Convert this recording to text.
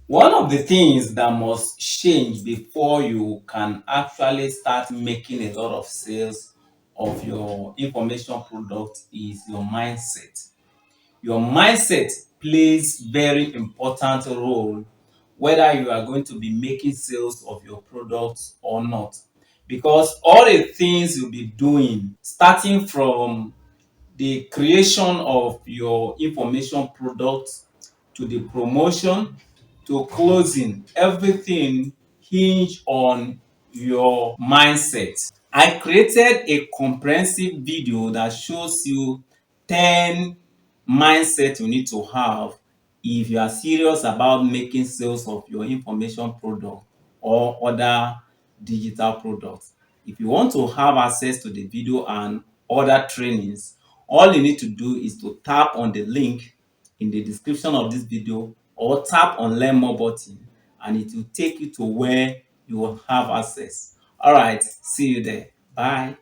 One of the things that must change before you can actually start making a lot of sales of your information product is your mindset. Your mindset plays very important role whether you are going to be making sales of your products or not, because all the things you'll be doing starting from the creation of your information product to the promotion to closing, everything hinge on your mindset. I created a comprehensive video that shows you 10 mindset you need to have if you are serious about making sales of your information product or other digital products. If you want to have access to the video and other trainings, all you need to do is to tap on the link in the description of this video or tap on learn more button, and it will take you to where you will have access. All right, see you there. Bye.